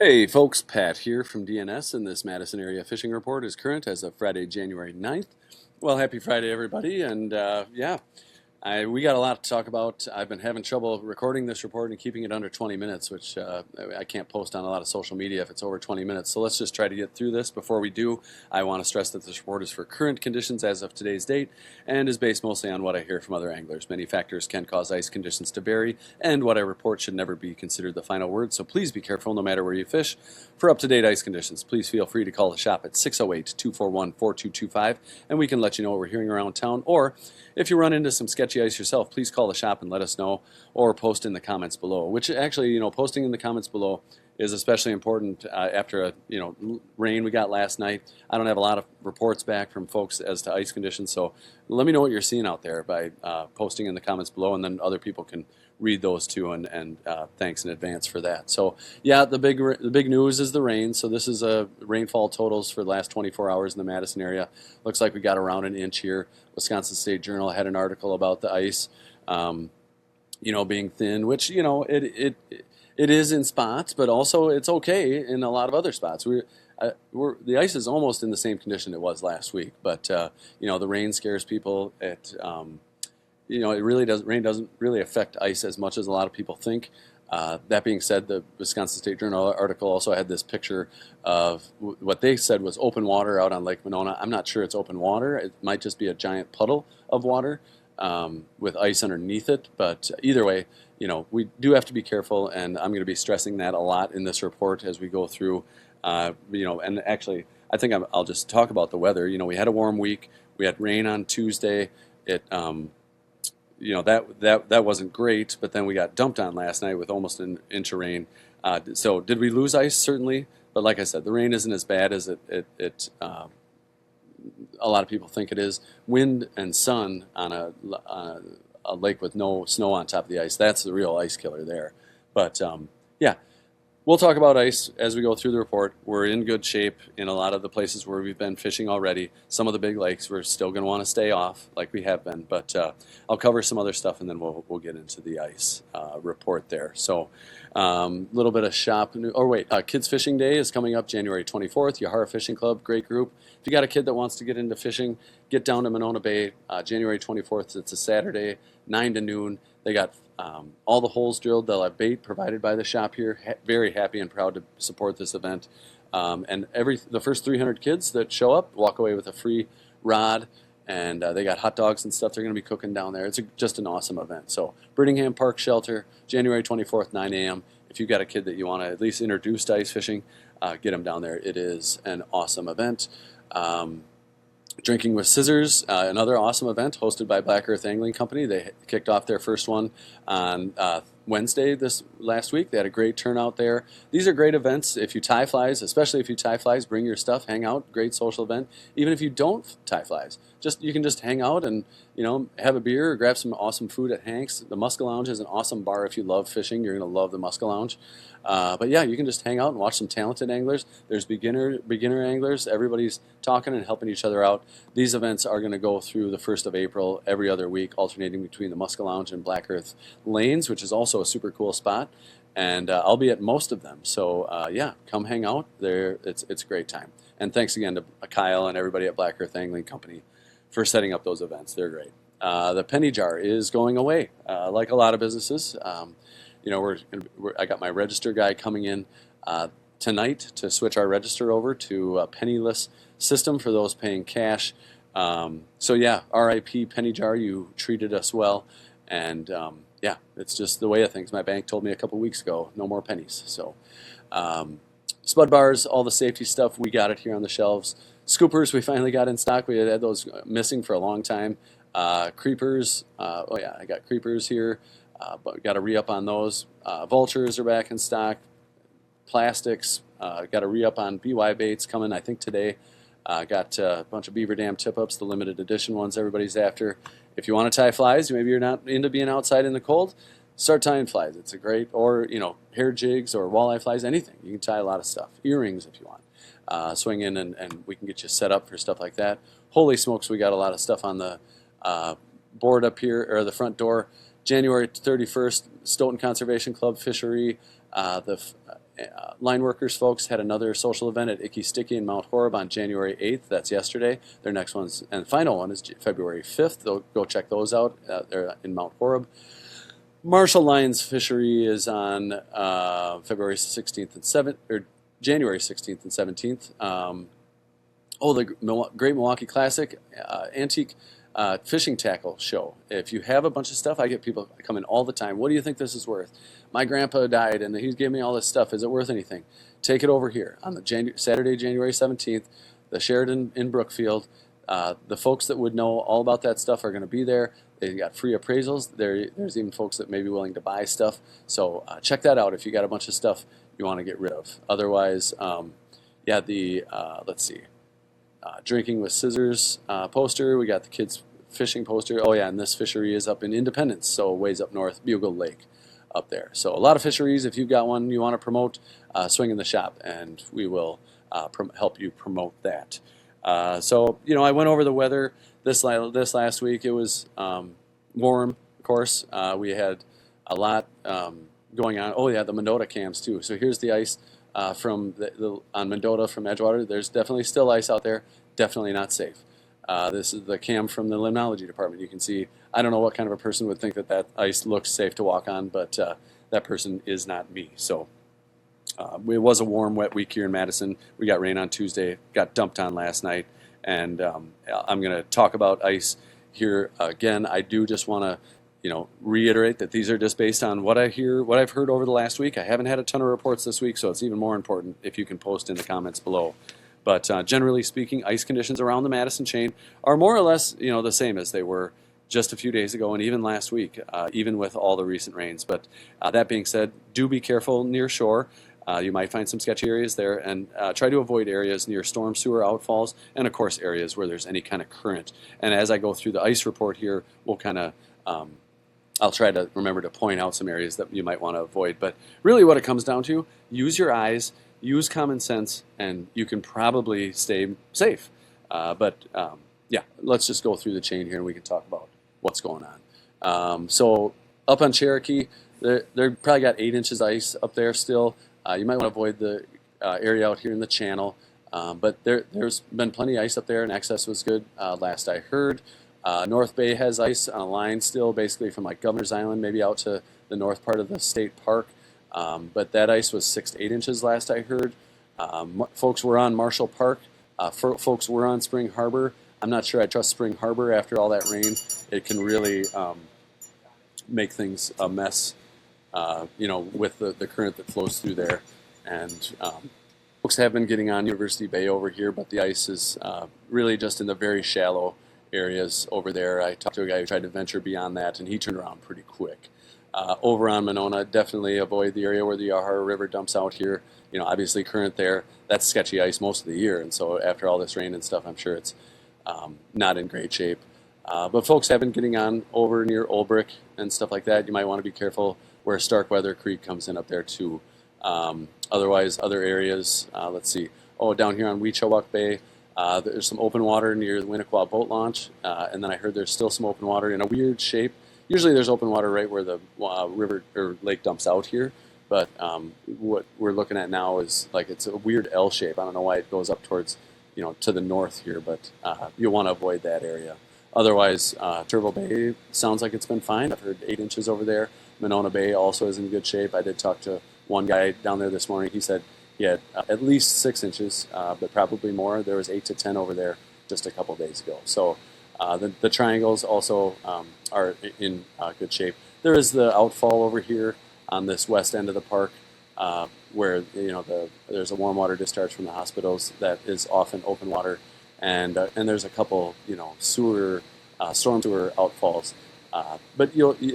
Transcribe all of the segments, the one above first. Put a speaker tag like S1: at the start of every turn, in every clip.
S1: Hey folks, Pat here from DNS, and this Madison area fishing report is current as of Friday, January 9th. Well, happy Friday, everybody, and we got a lot to talk about. I've been having trouble recording this report and keeping it under 20 minutes, which I can't post on a lot of social media if it's over 20 minutes. So let's just try to get through this. Before we do, I want to stress that this report is for current conditions as of today's date and is based mostly on what I hear from other anglers. Many factors can cause ice conditions to vary, and what I report should never be considered the final word, so please be careful no matter where you fish. For up-to-date ice conditions, please feel free to call the shop at 608-241-4225, and we can let you know what we're hearing around town, or if you run into some sketchy ice yourself, please call the shop and let us know, or post in the comments below. Which actually, posting in the comments below is especially important after a rain we got last night. I don't have a lot of reports back from folks as to ice conditions, so let me know what you're seeing out there by posting in the comments below, and then other people can read those too. And thanks in advance for that. So yeah, the big news is the rain. So this is rainfall totals for the last 24 hours in the Madison area. Looks like we got around an inch here. Wisconsin State Journal had an article about the ice, being thin, which it is in spots, but also it's okay in a lot of other spots. The ice is almost in the same condition it was last week, but the rain scares people. Rain doesn't really affect ice as much as a lot of people think. That being said, the Wisconsin State Journal article also had this picture of what they said was open water out on Lake Monona. I'm not sure it's open water. It might just be a giant puddle of water with ice underneath it. But either way, we do have to be careful, and I'm going to be stressing that a lot in this report as we go through. And actually, I think I'll just talk about the weather. We had a warm week. We had rain on Tuesday. That wasn't great, but then we got dumped on last night with almost an inch of rain. So did we lose ice? Certainly, but like I said, the rain isn't as bad as a lot of people think it is. Wind and sun on a lake with no snow on top of the ice, that's the real ice killer there. But yeah, we'll talk about ice as we go through the report. We're in good shape in a lot of the places where we've been fishing already. Some of the big lakes we're still going to want to stay off like we have been, but I'll cover some other stuff and then we'll get into the ice report there. So a little bit of Kids Fishing Day is coming up January 24th. Yahara Fishing Club, great group. If you got a kid that wants to get into fishing, get down to Monona Bay January 24th. It's a Saturday, 9 to noon. They got all the holes drilled. They'll have bait provided by the shop here. Very happy and proud to support this event. And the first 300 kids that show up walk away with a free rod, and they got hot dogs and stuff they're going to be cooking down there. It's just an awesome event. So Birmingham Park Shelter, January 24th, 9 a.m. If you've got a kid that you want to at least introduce to ice fishing, get them down there. It is an awesome event. Drinking with Scissors, another awesome event hosted by Black Earth Angling Company. They kicked off their first one on Wednesday this last week. They had a great turnout there. These are great events. If you tie flies, especially if you tie flies, bring your stuff, hang out. Great social event. Even if you don't tie flies, you can just hang out and have a beer or grab some awesome food at Hank's. The Muska Lounge is an awesome bar. If you love fishing, you're going to love the Muska Lounge. But yeah, you can just hang out and watch some talented anglers. There's beginner anglers. Everybody's talking and helping each other out. These events are going to go through the 1st of April every other week, alternating between the Muska Lounge and Black Earth Lanes, which is also a super cool spot. And I'll be at most of them. So yeah, come hang out there. It's a great time. And thanks again to Kyle and everybody at Black Earth Angling Company for setting up those events. They're great. The penny jar is going away, like a lot of businesses. I got my register guy coming in tonight to switch our register over to a penniless system for those paying cash. So yeah, RIP penny jar, you treated us well, and yeah, it's just the way of things. My bank told me a couple weeks ago, no more pennies. So spud bars, all the safety stuff, we got it here on the shelves. Scoopers, we finally got in stock. We had those missing for a long time. Creepers, oh yeah, I got creepers here. But we got to re-up on those. Vultures are back in stock. Plastics, got to re-up on BY baits coming, I think, today. Got a bunch of Beaver Dam tip-ups, the limited edition ones everybody's after. If you want to tie flies, maybe you're not into being outside in the cold, start tying flies. It's a great, or, hair jigs or walleye flies, anything. You can tie a lot of stuff. Earrings if you want. Swing in and we can get you set up for stuff like that. Holy smokes, we got a lot of stuff on the board up here, or the front door. January 31st, Stoughton Conservation Club Fishery, line workers folks had another social event at Icky Sticky in Mount Horeb on January 8th. That's yesterday. Their next one's, and final one is February 5th. They'll go check those out. They're in Mount Horeb. Marshall Lyons Fishery is on February 16th and 7th, or January 16th and 17th. The Great Milwaukee Classic Antique Fishing Tackle Show. If you have a bunch of stuff, I get people come in all the time. What do you think this is worth? My grandpa died and he gave me all this stuff. Is it worth anything? Take it over here on the Saturday, January 17th, the Sheridan in Brookfield. The folks that would know all about that stuff are going to be there. They got free appraisals. There's even folks that may be willing to buy stuff. So check that out if you got a bunch of stuff you want to get rid of. Otherwise, let's see. Drinking with Scissors poster. We got the kids fishing poster. Oh yeah, and this fishery is up in Independence, so ways up north, Bluegill Lake up there. So a lot of fisheries. If you've got one you want to promote, swing in the shop and we will help you promote that. I went over the weather this last week. It was warm, of course. We had a lot going on. Oh yeah, the Mendota cams too. So here's the ice from on Mendota from Edgewater. There's definitely still ice out there. Definitely not safe. This is the cam from the limnology department. You can see, I don't know what kind of a person would think that ice looks safe to walk on, but that person is not me. So it was a warm, wet week here in Madison. We got rain on Tuesday, got dumped on last night, and I'm going to talk about ice here again. I do just want to reiterate that these are just based on what I've heard over the last week. I haven't had a ton of reports this week, so it's even more important if you can post in the comments below. But generally speaking, ice conditions around the Madison Chain are more or less, the same as they were just a few days ago and even last week, even with all the recent rains. But that being said, do be careful near shore. You might find some sketchy areas there, and try to avoid areas near storm sewer outfalls, and of course areas where there's any kind of current. And as I go through the ice report here, we'll kind of I'll try to remember to point out some areas that you might want to avoid. But really what it comes down to, use your eyes, use common sense, and you can probably stay safe. Let's just go through the chain here and we can talk about what's going on. So up on Cherokee, they're probably got 8 inches ice up there still. You might want to avoid the area out here in the channel. But there's been plenty of ice up there, and access was good last I heard. North Bay has ice on a line still, basically from like Governor's Island, maybe out to the north part of the state park. But that ice was 6 to 8 inches last I heard. Folks were on Marshall Park. Folks were on Spring Harbor. I'm not sure I trust Spring Harbor after all that rain. It can really make things a mess, with the current that flows through there. And folks have been getting on University Bay over here, but the ice is really just in the very shallow areas over there. I talked to a guy who tried to venture beyond that, and he turned around pretty quick. Over on Monona, definitely avoid the area where the Yahara River dumps out here. Obviously current there. That's sketchy ice most of the year, and so after all this rain and stuff, I'm sure it's not in great shape. But folks have been getting on over near Olbrick and stuff like that. You might want to be careful where Starkweather Creek comes in up there too. Otherwise, other areas, let's see. Oh, down here on Weechawak Bay, there's some open water near the Winnequa boat launch, and then I heard there's still some open water in a weird shape. Usually there's open water right where the river or lake dumps out here, but what we're looking at now is like it's a weird L shape. I don't know why it goes up towards, to the north here, but you'll want to avoid that area. Otherwise, Turtle Bay sounds like it's been fine. I've heard 8 inches over there. Monona Bay also is in good shape. I did talk to one guy down there this morning. He said he had at least 6 inches, but probably more. There was 8 to 10 over there just a couple days ago. So the triangles also are in good shape. There is the outfall over here on this west end of the park where there's a warm water discharge from the hospitals that is often open water, and there's a couple storm sewer outfalls. But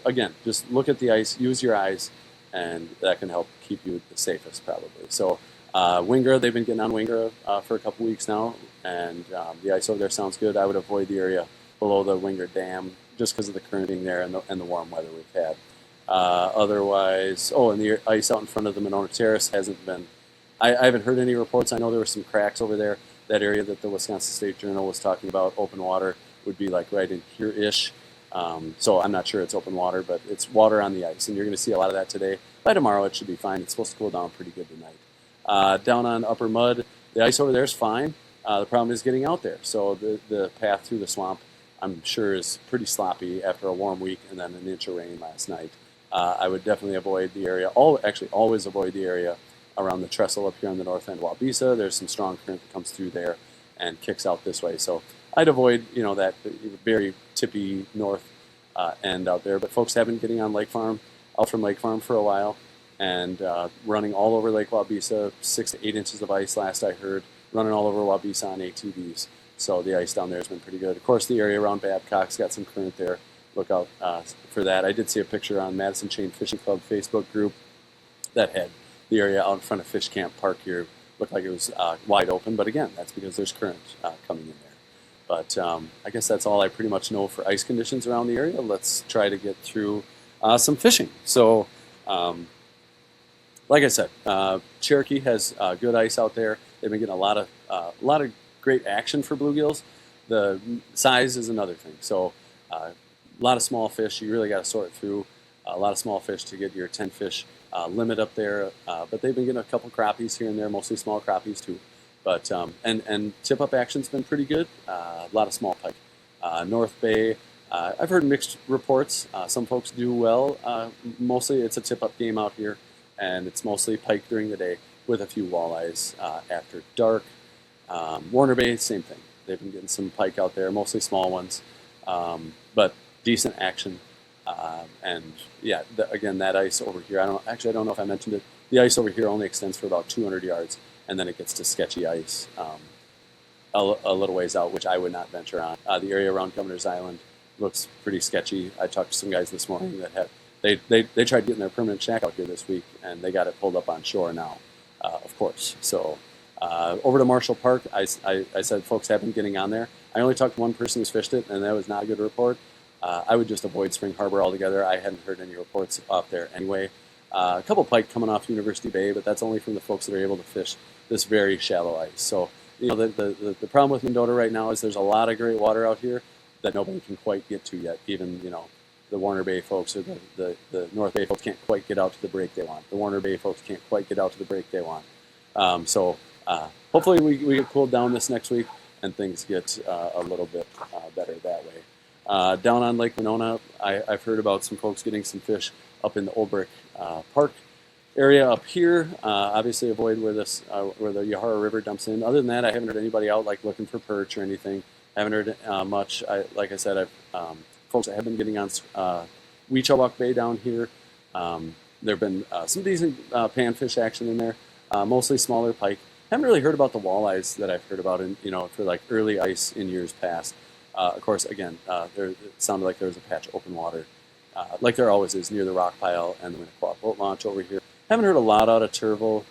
S1: again, just look at the ice, use your eyes, and that can help keep you the safest probably. So Wingra, they've been getting on Wingra for a couple weeks now, and the ice over there sounds good. I would avoid the area below the Wingra Dam just because of the current being there and the warm weather we've had. Otherwise, and the ice out in front of the Monona Terrace hasn't been, I haven't heard any reports. I know there were some cracks over there. That area that the Wisconsin State Journal was talking about, open water, would be like right in here-ish. So I'm not sure it's open water, but it's water on the ice, and you're going to see a lot of that today. By tomorrow, it should be fine. It's supposed to cool down pretty good tonight. Down on Upper Mud, the ice over there is fine. The problem is getting out there. So the path through the swamp, I'm sure, is pretty sloppy after a warm week and then an inch of rain last night. I would definitely avoid the area. Actually, always avoid the area around the trestle up here on the north end of Wabisa. There's some strong current that comes through there and kicks out this way. So I'd avoid, that very tippy north end out there. But folks have been getting on out from Lake Farm for a while, and running all over Lake Wabisa, 6 to 8 inches of ice last I heard, running all over Wabisa on ATVs. So the ice down there has been pretty good. Of course, the area around Babcock's got some current there. Look out for that. I did see a picture on Madison Chain Fishing Club Facebook group that had the area out in front of Fish Camp Park here. Looked like it was wide open, but again, that's because there's current coming in there. But I guess that's all I pretty much know for ice conditions around the area. Let's try to get through some fishing. So, like I said, Cherokee has good ice out there. They've been getting a lot of great action for bluegills. The size is another thing. So, a lot of small fish. You really got to sort through a lot of small fish to get your 10 fish limit up there. But they've been getting a couple crappies here and there, mostly small crappies too. But and tip-up action's been pretty good. A lot of small pike. North Bay, I've heard mixed reports. Some folks do well. Mostly it's a tip-up game out here, and it's mostly pike during the day with a few walleyes after dark. Warner Bay, same thing. They've been getting some pike out there, mostly small ones, but decent action. And yeah, again, that ice over here, I don't know if I mentioned it. The ice over here only extends for about 200 yards, and then it gets to sketchy ice a little ways out, which I would not venture on. The area around Governor's Island looks pretty sketchy. I talked to some guys this morning that had they tried getting their permanent shack out here this week, and they got it pulled up on shore now, of course. So over to Marshall Park, I said folks have been getting on there. I only talked to one person who's fished it, and that was not a good report. I would just avoid Spring Harbor altogether. I hadn't heard any reports off there anyway. A couple pike coming off University Bay, but that's only from the folks that are able to fish this very shallow ice. So, the problem with Mendota right now is there's a lot of great water out here that nobody can quite get to yet. Even, the Warner Bay folks or the North Bay folks can't quite get out to the break they want. The Warner Bay folks can't quite get out to the break they want. So hopefully we get cooled down this next week and things get a little bit better that way. Down on Lake Winona, I've heard about some folks getting some fish up in the Old Brick Park area up here. Obviously avoid where the Yahara River dumps in. Other than that, I haven't heard anybody out looking for perch or anything. I haven't heard much. Like I said, folks that have been getting on Weechawak Bay down here. There have been some decent panfish action in there, mostly smaller pike. Haven't really heard about the walleyes that I've heard about for early ice in years past. Of course, again, it sounded like there was a patch of open water, like there always is near the rock pile and the Winnequa boat launch over here. Haven't heard a lot out of Turville,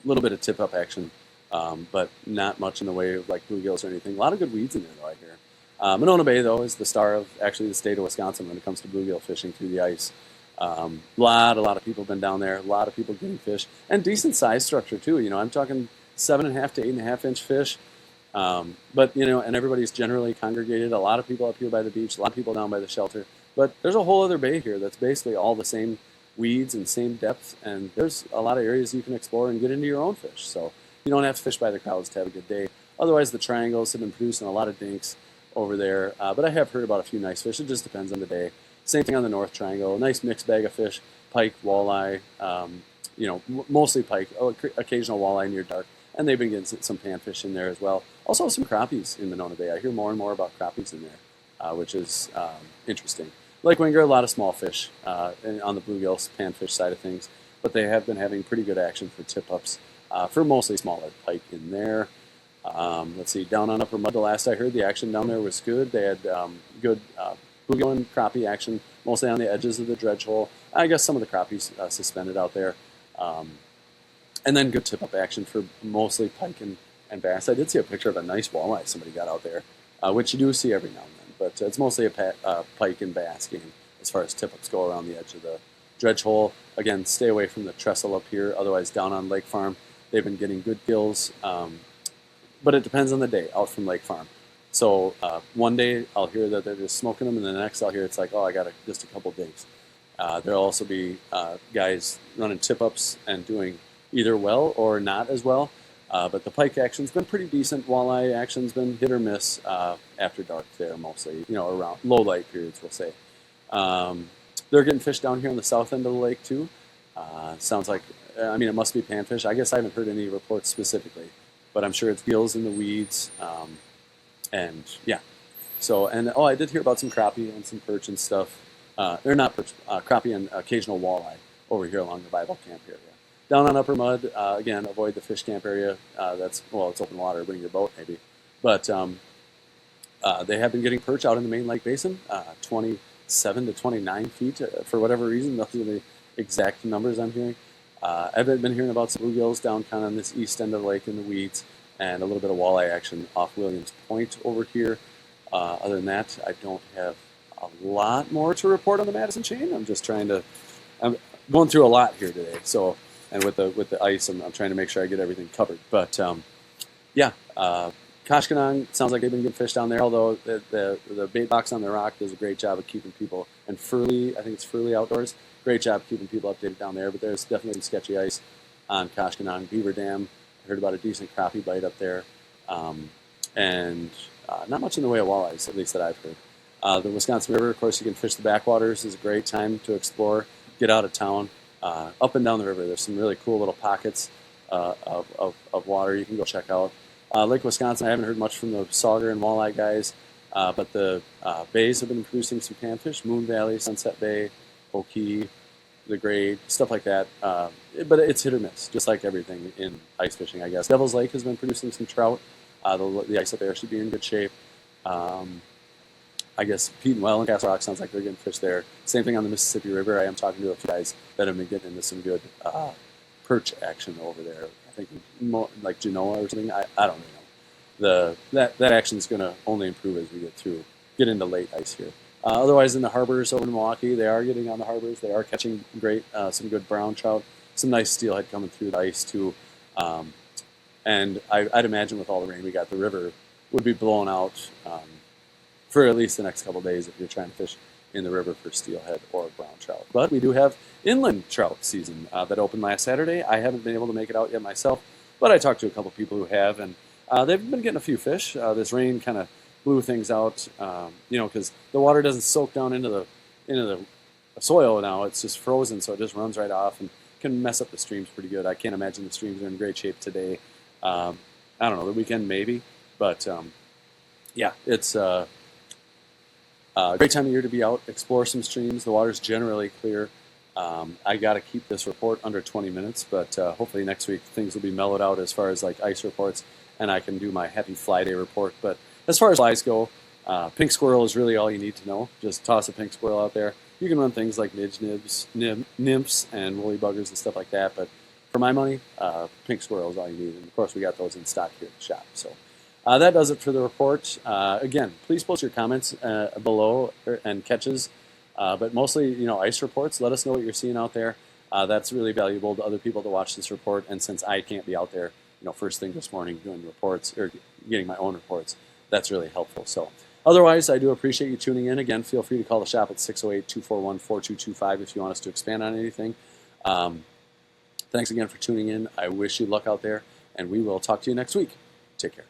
S1: a little bit of tip-up action, but not much in the way of bluegills or anything. A lot of good weeds in there, though, I hear. Monona Bay, though, is the star of actually the state of Wisconsin when it comes to bluegill fishing through the ice. A lot of people have been down there, a lot of people getting fish, and decent size structure, too. I'm talking 7.5 to 8.5 inch fish. But, and everybody's generally congregated. A lot of people up here by the beach, a lot of people down by the shelter. But there's a whole other bay here that's basically all the same weeds and same depth. And there's a lot of areas you can explore and get into your own fish. So you don't have to fish by the crowds to have a good day. Otherwise, the triangles have been producing a lot of dinks over there. But I have heard about a few nice fish. It just depends on the day. Same thing on the North Triangle. A nice mixed bag of fish, pike, walleye, mostly pike, occasional walleye near dark. And they've been getting some panfish in there as well. Also some crappies in Monona Bay. I hear more and more about crappies in there, which is interesting. Lake Winger, a lot of small fish on the bluegill panfish side of things, but they have been having pretty good action for tip-ups for mostly smaller pike in there. Let's see, down on Upper Mud, the last I heard, the action down there was good. They had good bluegill and crappie action, mostly on the edges of the dredge hole. I guess some of the crappies suspended out there. And then good tip-up action for mostly pike and bass. I did see a picture of a nice walleye somebody got out there, which you do see every now and then. But it's mostly a pike and bass game as far as tip-ups go around the edge of the dredge hole. Again, stay away from the trestle up here. Otherwise, down on Lake Farm, they've been getting good gills. But it depends on the day out from Lake Farm. So one day I'll hear that they're just smoking them, and the next I'll hear it's like, oh, I got just a couple days. There'll also be guys running tip-ups and doing either well or not as well. But the pike action's been pretty decent. Walleye action's been hit or miss after dark there mostly, around low light periods, we'll say. They're getting fish down here on the south end of the lake too. Sounds like, it must be panfish. I guess I haven't heard any reports specifically, but I'm sure it's gills in the weeds. And yeah, I did hear about some crappie and some perch and stuff. They're not perch, crappie and occasional walleye over here along the Bible camp area. Down on Upper Mud, again, avoid the fish camp area. It's open water. Bring your boat maybe, but they have been getting perch out in the main lake basin, 27 to 29 feet for whatever reason. Those are the exact numbers I'm hearing. I've been hearing about some bluegills down kind of on this east end of the lake in the weeds, and a little bit of walleye action off Williams Point over here. Other than that, I don't have a lot more to report on the Madison Chain. I'm going through a lot here today, and with the ice, I'm trying to make sure I get everything covered. But Koshkonong sounds like they've been getting fish down there, although the bait box on the rock does a great job of keeping people, and Furley, I think it's Furley Outdoors, great job keeping people updated down there. But there's definitely some sketchy ice on Koshkonong. Beaver Dam, I heard about a decent crappie bite up there, and not much in the way of walleyes, at least that I've heard. The Wisconsin River, of course, you can fish the backwaters. Is a great time to explore, get out of town. Up and down the river, there's some really cool little pockets of water you can go check out. Lake Wisconsin, I haven't heard much from the sauger and walleye guys, but the bays have been producing some panfish, Moon Valley, Sunset Bay, Oki, the Grade, stuff like that. But it's hit or miss, just like everything in ice fishing, I guess. Devil's Lake has been producing some trout. The ice up there should be in good shape. I guess Pete and Well and Castle Rock sounds like they're getting fish there. Same thing on the Mississippi River. I am talking to a few guys that have been getting into some good perch action over there. I think like Genoa or something. I don't really know. That action is going to only improve as we get into late ice here. Otherwise, in the harbors over in Milwaukee, they are getting on the harbors. They are catching some good brown trout, some nice steelhead coming through the ice too. And I'd imagine with all the rain we got, the river would be blown out for at least the next couple of days if you're trying to fish in the river for steelhead or brown trout. But we do have inland trout season that opened last Saturday. I haven't been able to make it out yet myself, but I talked to a couple people who have, and they've been getting a few fish. This rain kind of blew things out, because the water doesn't soak down into the soil now. It's just frozen, so it just runs right off and can mess up the streams pretty good. I can't imagine the streams are in great shape today. I don't know, the weekend maybe, but it's great time of year to be out, explore some streams. The water's generally clear. I got to keep this report under 20 minutes, but hopefully next week things will be mellowed out as far as like ice reports, and I can do my Happy Fly Day report. But as far as flies go, pink squirrel is really all you need to know. Just toss a pink squirrel out there. You can run things like midge nymphs and woolly buggers and stuff like that, but for my money, pink squirrel is all you need. And of course, we got those in stock here at the shop. So that does it for the report. Again, please post your comments below and catches, but mostly, ice reports. Let us know what you're seeing out there. That's really valuable to other people to watch this report. And since I can't be out there, first thing this morning doing reports or getting my own reports, that's really helpful. So otherwise, I do appreciate you tuning in. Again, feel free to call the shop at 608-241-4225 if you want us to expand on anything. Thanks again for tuning in. I wish you luck out there, and we will talk to you next week. Take care.